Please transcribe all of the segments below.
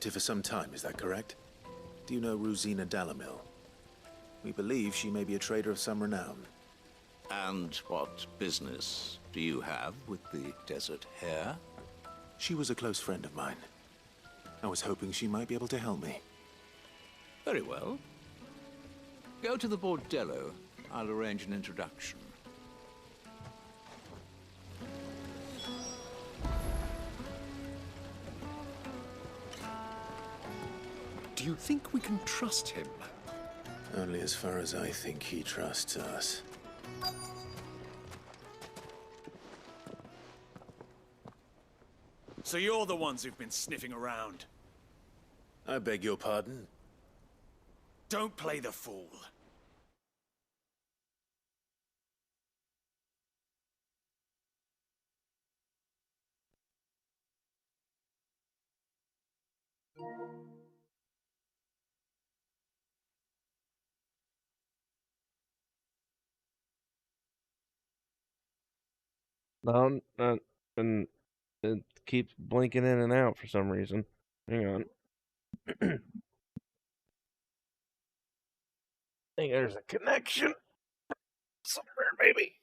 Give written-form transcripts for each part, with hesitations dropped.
captive for some time, is that correct? Do you know Rosina Dalamil? We believe she may be a trader of some renown. And what business do you have with the Desert Hare? She was a close friend of mine. I was hoping she might be able to help me. Very well. Go to the Bordello. I'll arrange an introduction. Do you think we can trust him? Only as far as I think he trusts us. So you're the ones who've been sniffing around. I beg your pardon? Don't play the fool. No, and it keeps blinking in and out for some reason. Hang on. I think there's a connection somewhere, maybe.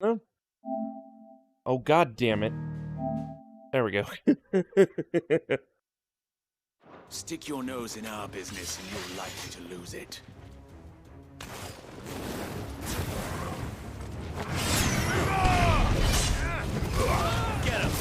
No. Oh, God damn it. There we go. Stick your nose in our business and you're likely to lose it. Get him!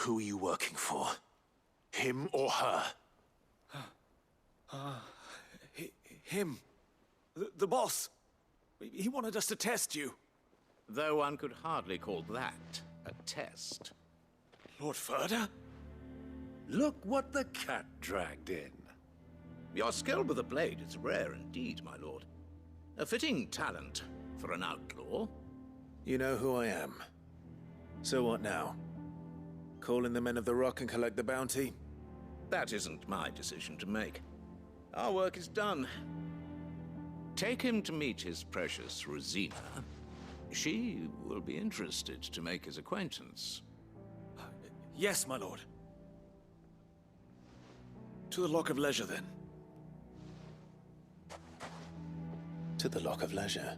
Who are you working for? Him or her? Him. The boss. He wanted us to test you. Though one could hardly call that a test. Lord Furder? Look what the cat dragged in. Your skill with the blade is rare indeed, my lord. A fitting talent for an outlaw. You know who I am. So what now? Call in the Men of the Rock and collect the bounty? That isn't my decision to make. our work is done. Take him to meet his precious Rosina. She will be interested to make his acquaintance. Yes, my lord. To the Lock of Leisure, then. To the Lock of Leisure.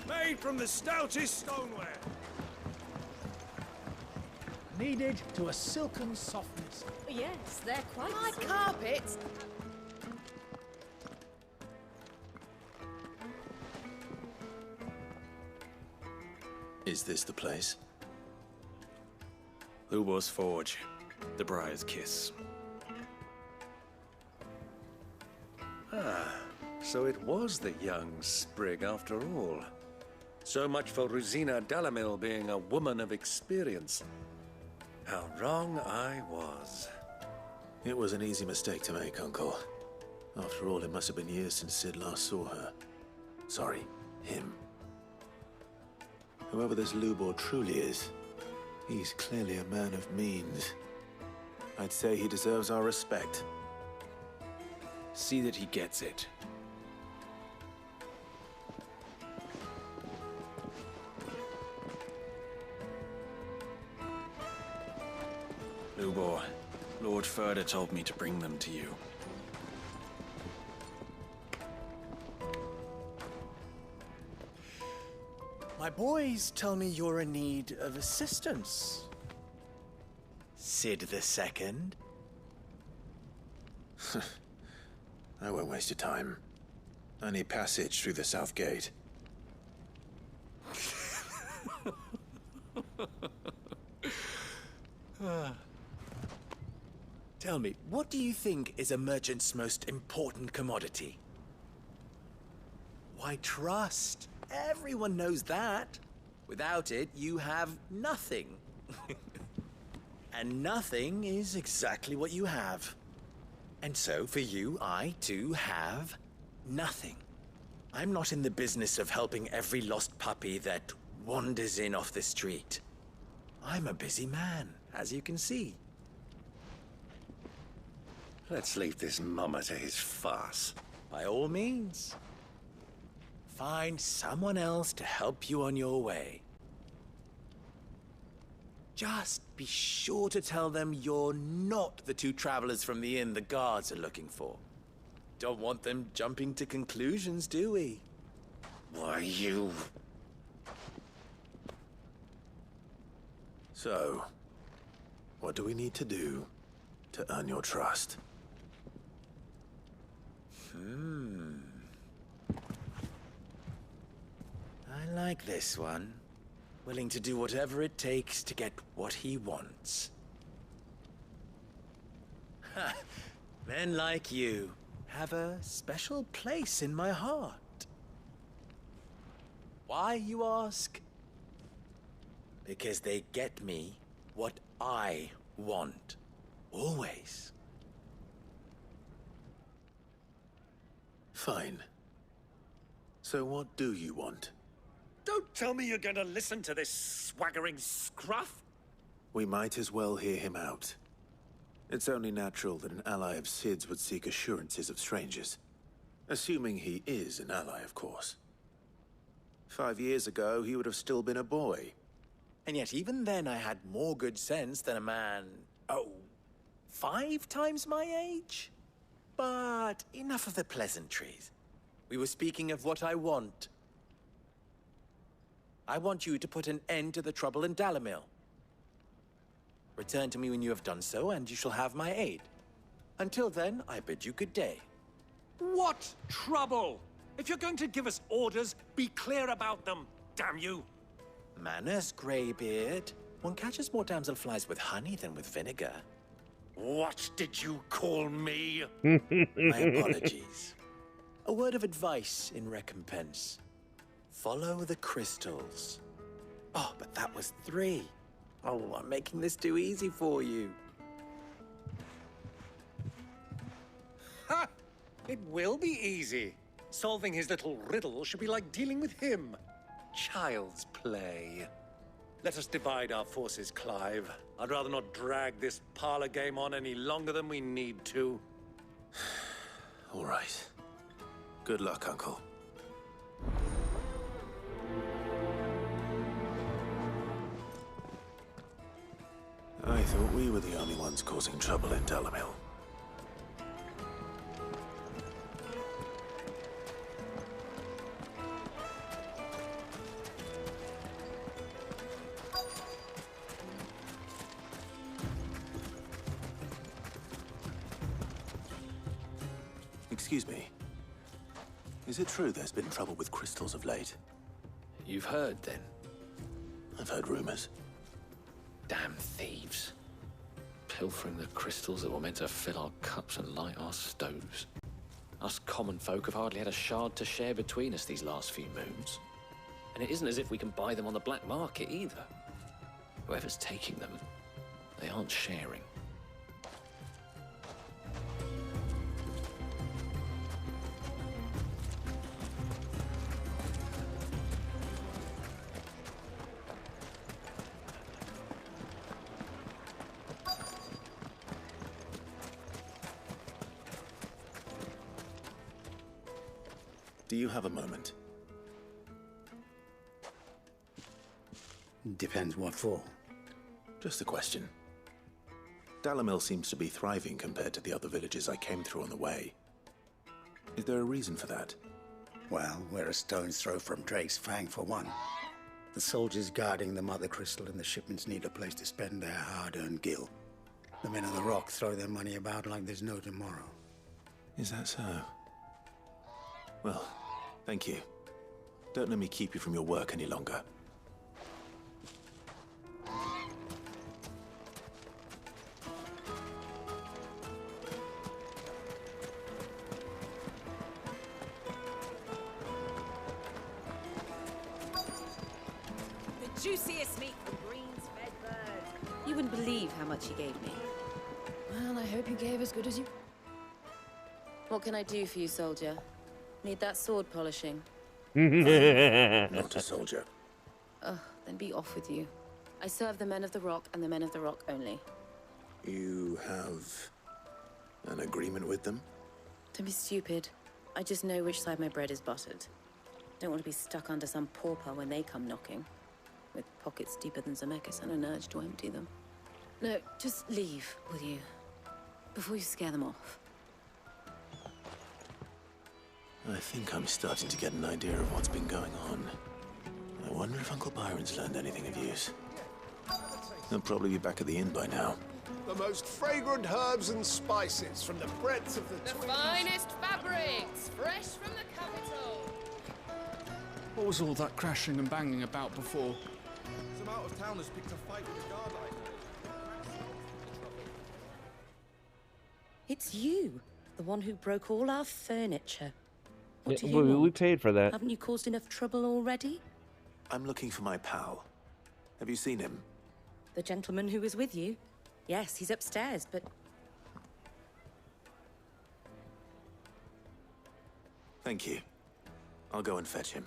Made from the stoutest stoneware. Kneaded to a silken softness. Yes, they're quite My soft. carpets. Is this the place? Lubor's Forge. The Briar's Kiss. So it was the young sprig after all. So much for Rosina Dalamil being a woman of experience. How wrong I was. It was an easy mistake to make, Uncle. After all, it must have been years since Sid last saw her. Sorry, him. Whoever this Lubor truly is, he's clearly a man of means. I'd say he deserves our respect. See that he gets it. Lubor, Lord Furder told me to bring them to you. My boys tell me you're in need of assistance. Sid the Second. I won't waste your time. I need passage through the south gate. Tell me, what do you think is a merchant's most important commodity? Why, trust. Everyone knows that. Without it, you have nothing. And nothing is exactly what you have. And so, for you, I, too, have nothing. I'm not in the business of helping every lost puppy that wanders in off the street. I'm a busy man, as you can see. Let's leave this mummer to his farce. By all means. Find someone else to help you on your way. Just be sure to tell them you're not the two travelers from the inn the guards are looking for. Don't want them jumping to conclusions, do we? Why, you... So, what do we need to do to earn your trust? I like this one. Willing to do whatever it takes to get what he wants. Ha! Men like you have a special place in my heart. Why, you ask? Because they get me what I want. Always. Fine. So what do you want? Don't tell me you're going to listen to this swaggering scruff! We might as well hear him out. It's only natural that an ally of Sid's would seek assurances of strangers. Assuming he is an ally, of course. 5 years ago, he would have still been a boy. And yet even then I had more good sense than a man, 5 times my age? But enough of the pleasantries. We were speaking of what I want. I want you to put an end to the trouble in Dalamil. Return to me when you have done so, and you shall have my aid. Until then, I bid you good day. What trouble? If you're going to give us orders, be clear about them, damn you! Manners, Greybeard. One catches more damselflies with honey than with vinegar. What did you call me? My apologies. A word of advice in recompense. Follow the crystals. Oh, but that was 3. Oh, I'm making this too easy for you. Ha! It will be easy. Solving his little riddle should be like dealing with him. child's play. Let us divide our forces, Clive. I'd rather not drag this parlor game on any longer than we need to. All right. Good luck, Uncle. I thought we were the only ones causing trouble in Dalamil. Excuse me. Is it true there's been trouble with crystals of late? You've heard, then? I've heard rumors. Damn thieves. Pilfering the crystals that were meant to fill our cups and light our stoves. Us common folk have hardly had a shard to share between us these last few moons. And it isn't as if we can buy them on the black market either. Whoever's taking them, they aren't sharing. Do you have a moment? Depends what for. Just a question. Dalamil seems to be thriving compared to the other villages I came through on the way. Is there a reason for that? Well, we're a stone's throw from Drake's Fang, for one. The soldiers guarding the Mother Crystal and the shipments need a place to spend their hard-earned gil. The men of the Rock throw their money about like there's no tomorrow. Is that so? Well, thank you. Don't let me keep you from your work any longer. The juiciest meat from Green's fed bird. You wouldn't believe how much he gave me. Well, I hope you gave as good as you... What can I do for you, soldier? Need that sword polishing? Not a soldier. Ugh, then be off with you. I serve the men of the Rock and the men of the Rock only. You have an agreement with them? Don't be stupid. I just know which side my bread is buttered. Don't want to be stuck under some pauper when they come knocking. With pockets deeper than Zemeckis and an urge to empty them. No, just leave, will you? Before you scare them off. I think I'm starting to get an idea of what's been going on. I wonder if Uncle Byron's learned anything of use. He'll probably be back at the inn by now. The most fragrant herbs and spices from the breadth of the finest fabrics, fresh from the capital. What was all that crashing and banging about before? Some out-of-towners picked a fight with a guard item. It's you, the one who broke all our furniture. Yeah, What do you want? we paid for that. Haven't you caused enough trouble already? I'm looking for my pal. Have you seen him? The gentleman who was with you? Yes, he's upstairs, but... Thank you. I'll go and fetch him.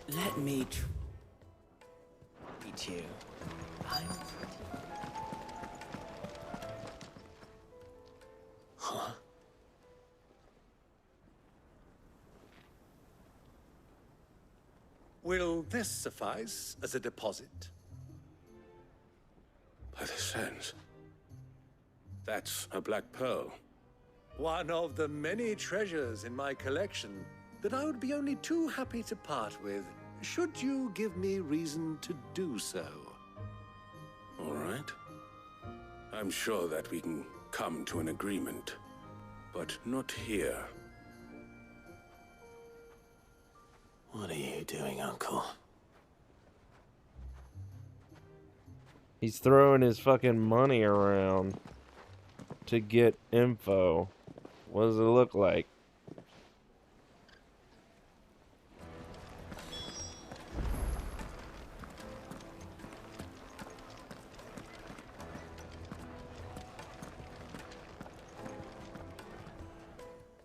Let me treat you. I'm Huh? Will this suffice as a deposit? By the sands. That's a black pearl. One of the many treasures in my collection that I would be only too happy to part with, should you give me reason to do so. All right. I'm sure that we can come to an agreement, but not here. What are you doing, Uncle? He's throwing his fucking money around to get info. What does it look like?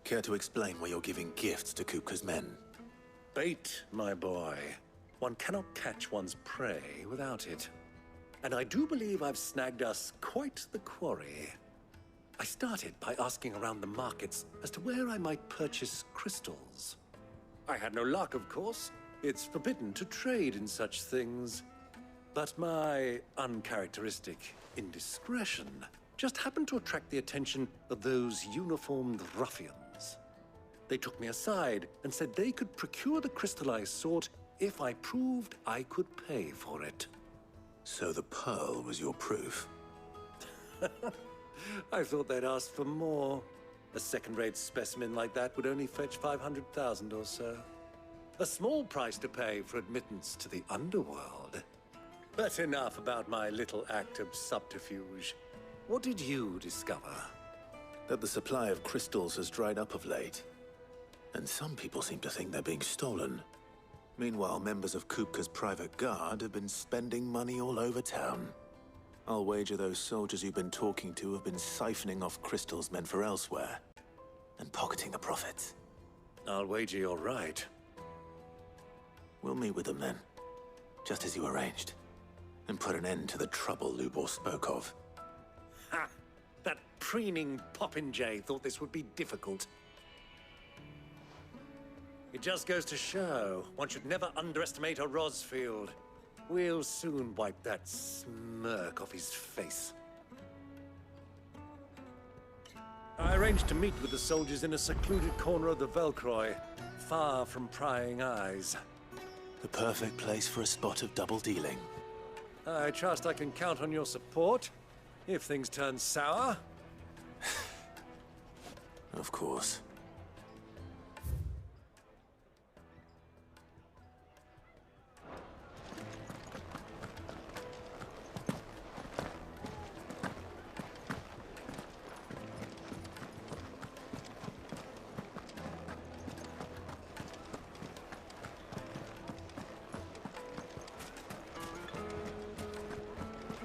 Care to explain why you're giving gifts to Kupka's men? Bait, my boy. One cannot catch one's prey without it. And I do believe I've snagged us quite the quarry. I started by asking around the markets as to where I might purchase crystals. I had no luck, of course. It's forbidden to trade in such things. But my uncharacteristic indiscretion just happened to attract the attention of those uniformed ruffians. They took me aside and said they could procure the crystal I sought if I proved I could pay for it. So the pearl was your proof? I thought they'd ask for more. A second-rate specimen like that would only fetch 500,000 or so. A small price to pay for admittance to the underworld. But enough about my little act of subterfuge. What did you discover? That the supply of crystals has dried up of late. And some people seem to think they're being stolen. Meanwhile, members of Kupka's private guard have been spending money all over town. I'll wager those soldiers you've been talking to have been siphoning off crystals meant for elsewhere, and pocketing the profits. I'll wager you're right. We'll meet with them then, just as you arranged, and put an end to the trouble Lubor spoke of. Ha! That preening popinjay thought this would be difficult. It just goes to show, one should never underestimate a Rosfield. We'll soon wipe that smirk off his face. I arranged to meet with the soldiers in a secluded corner of the Velcroy, far from prying eyes. The perfect place for a spot of double dealing. I trust I can count on your support, if things turn sour. Of course.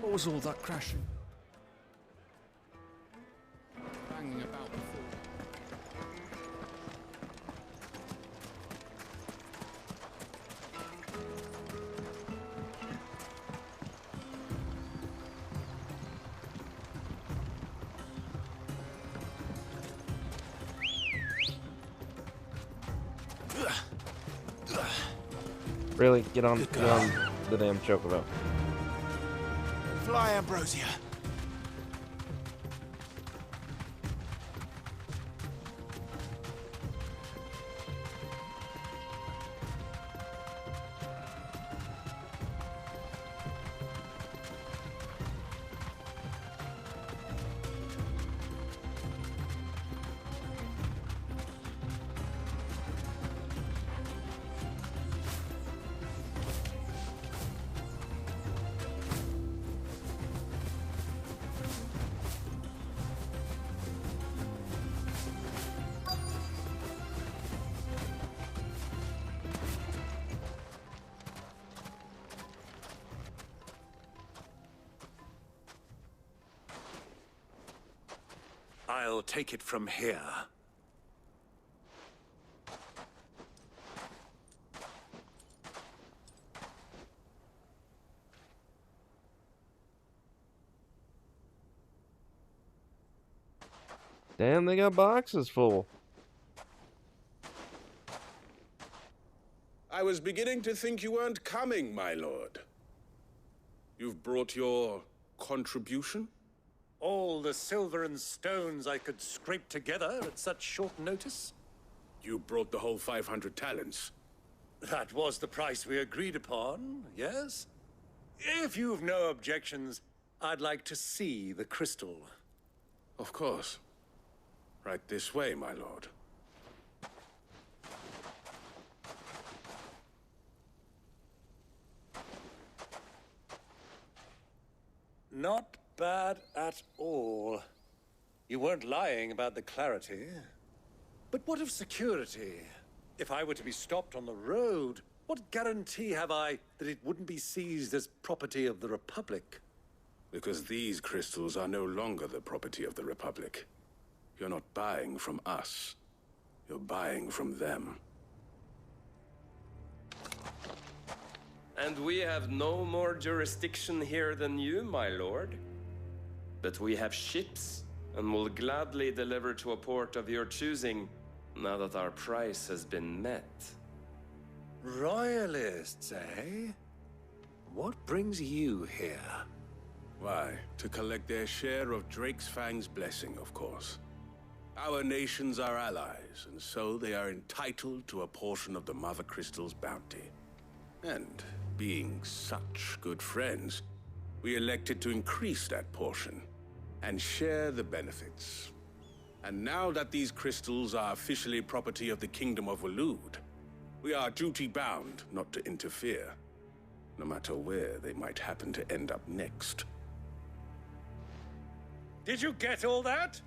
What was all that crashing? Banging about before. Really? Get on the damn chocobo. Fly, Ambrosia. I'll take it from here. Damn, they got boxes full. I was beginning to think you weren't coming, my lord. You've brought your contribution? All the silver and stones I could scrape together at such short notice? You brought the whole 500 talents. That was the price we agreed upon, yes? If you've no objections, I'd like to see the crystal. Of course. Right this way, my lord. Not bad at all. You weren't lying about the clarity. But what of security? If I were to be stopped on the road, what guarantee have I that it wouldn't be seized as property of the Republic? Because these crystals are no longer the property of the Republic. You're not buying from us. You're buying from them. And we have no more jurisdiction here than you, my lord. But we have ships, and will gladly deliver to a port of your choosing, now that our price has been met. Royalists, eh? What brings you here? Why, to collect their share of Drake's Fang's blessing, of course. Our nations are allies, and so they are entitled to a portion of the Mother Crystal's bounty. And, being such good friends, we elected to increase that portion and share the benefits. And now that these crystals are officially property of the Kingdom of Waloed, we are duty-bound not to interfere, no matter where they might happen to end up next. Did you get all that?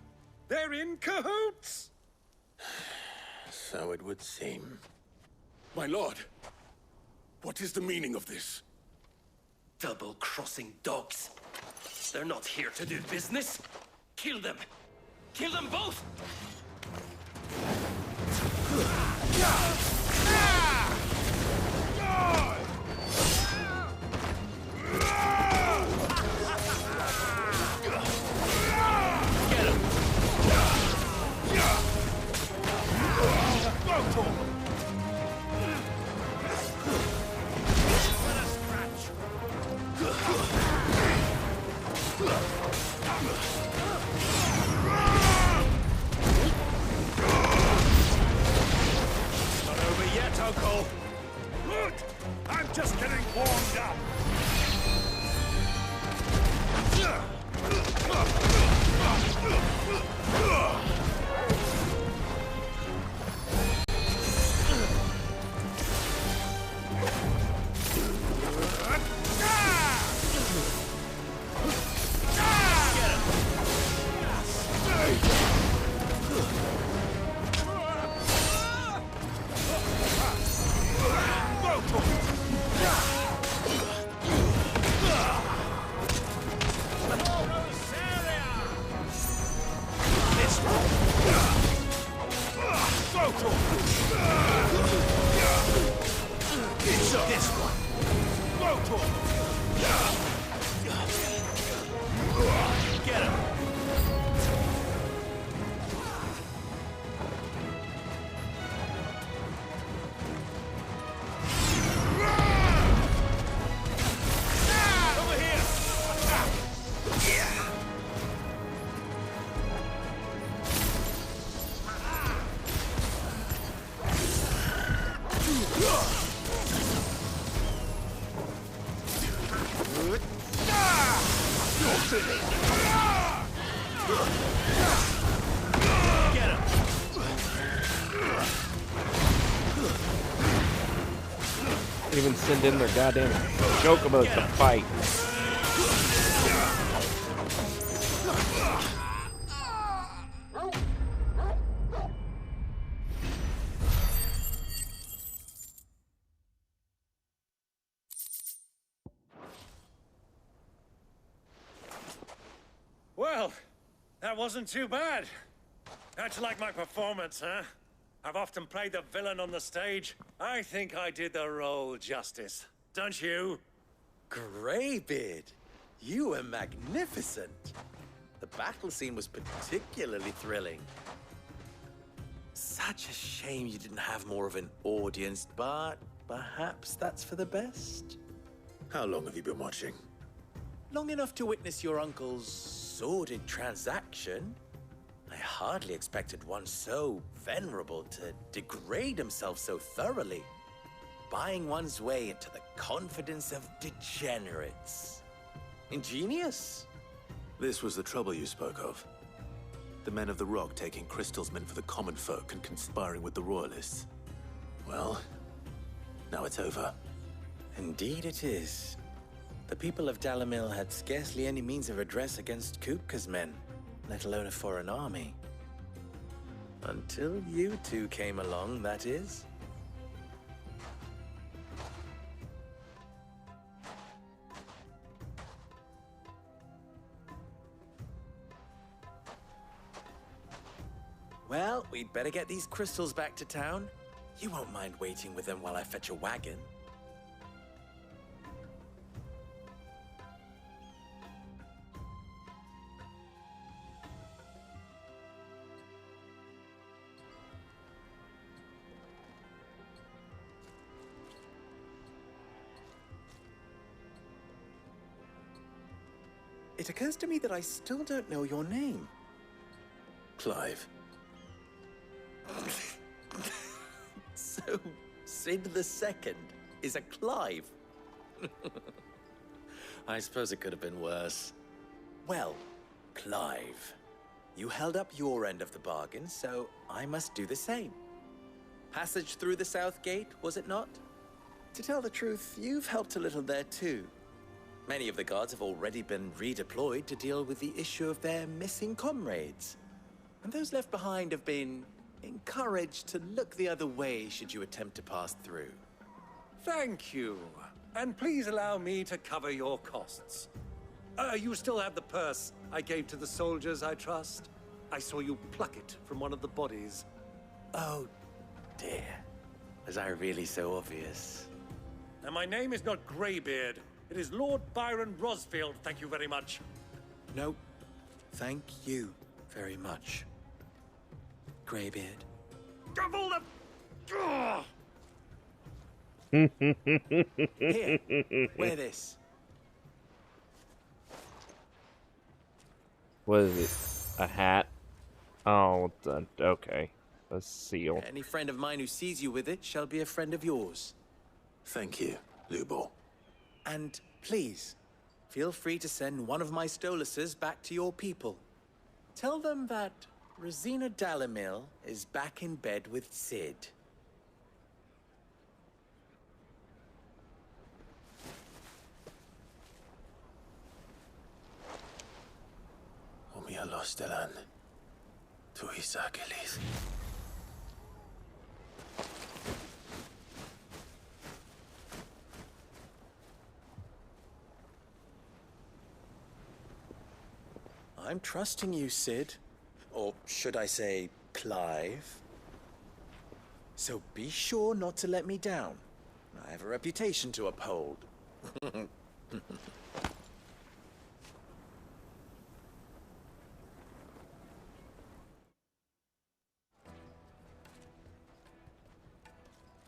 They're in cahoots! So it would seem. My lord, what is the meaning of this? Double-crossing dogs. They're not here to do business. Kill them! Kill them both! Not over yet, Uncle. Look! I'm just getting warmed up. Even send in their goddamn chocobos to fight. Well, that wasn't too bad. How'd you like my performance, huh? I've often played the villain on the stage. I think I did the role justice. Don't you? Greybeard, you were magnificent. The battle scene was particularly thrilling. Such a shame you didn't have more of an audience, but perhaps that's for the best. How long have you been watching? Long enough to witness your uncle's sordid transaction. I hardly expected one so venerable to degrade himself so thoroughly. Buying one's way into the confidence of degenerates. Ingenious. This was the trouble you spoke of. The men of the Rock taking crystals meant for the common folk and conspiring with the Royalists. Well, now it's over. Indeed it is. The people of Dalamil had scarcely any means of redress against Kupka's men, let alone a foreign army. Until you two came along, that is. Well, we'd better get these crystals back to town. You won't mind waiting with them while I fetch a wagon. It occurs to me that I still don't know your name. Clive. So, Sid the Second is a Clive. I suppose it could have been worse. Well, Clive, you held up your end of the bargain, so I must do the same. Passage through the South Gate, was it not? To tell the truth, you've helped a little there too. Many of the guards have already been redeployed to deal with the issue of their missing comrades. And those left behind have been encouraged to look the other way should you attempt to pass through. Thank you. And please allow me to cover your costs. You still have the purse I gave to the soldiers, I trust? I saw you pluck it from one of the bodies. Oh, dear. Was I really so obvious? And my name is not Greybeard. It is Lord Byron Rosfield, thank you very much. No, thank you very much, Greybeard. Gavel the... Here, wear this. What is it? A hat? Oh, okay. A seal. Any friend of mine who sees you with it shall be a friend of yours. Thank you, Lubor. And please, feel free to send one of my Stoluses back to your people. Tell them that Rosina Dalamil is back in bed with Sid. Omia Lostelan. Tuisakelis. I'm trusting you, Sid. Or should I say, Clive? So be sure not to let me down. I have a reputation to uphold.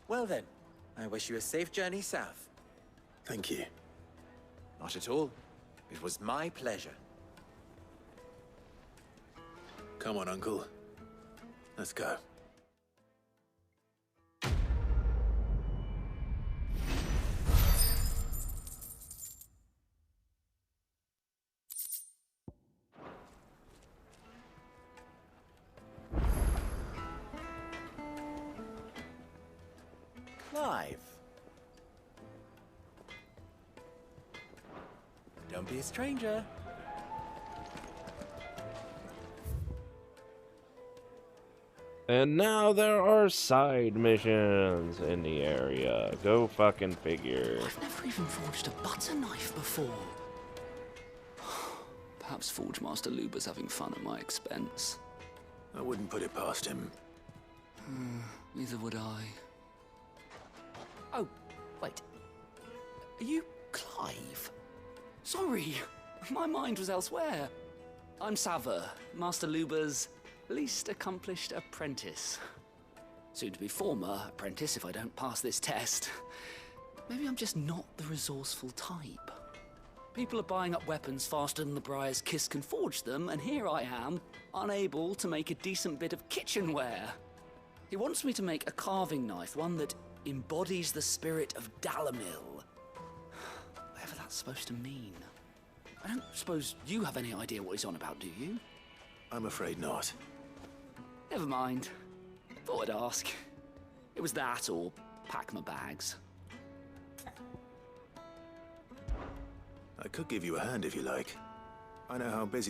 Well then, I wish you a safe journey south. Thank you. Not at all. It was my pleasure. Come on, Uncle. Let's go. Clive. Don't be a stranger. And now there are side missions in the area. Go fucking figure. I've never even forged a butter knife before. Perhaps Forge Master Luber's having fun at my expense. I wouldn't put it past him. Neither would I. Oh, wait. Are you Clive? Sorry, my mind was elsewhere. I'm Sava, Master Luber's least accomplished apprentice. Soon to be former apprentice if I don't pass this test. Maybe I'm just not the resourceful type. People are buying up weapons faster than the Briar's Kiss can forge them, and here I am, unable to make a decent bit of kitchenware. He wants me to make a carving knife, one that embodies the spirit of Dalamil. Whatever that's supposed to mean. I don't suppose you have any idea what he's on about, do you? I'm afraid not. Never mind. Thought I'd ask. It was that or pack my bags. I could give you a hand if you like. I know how busy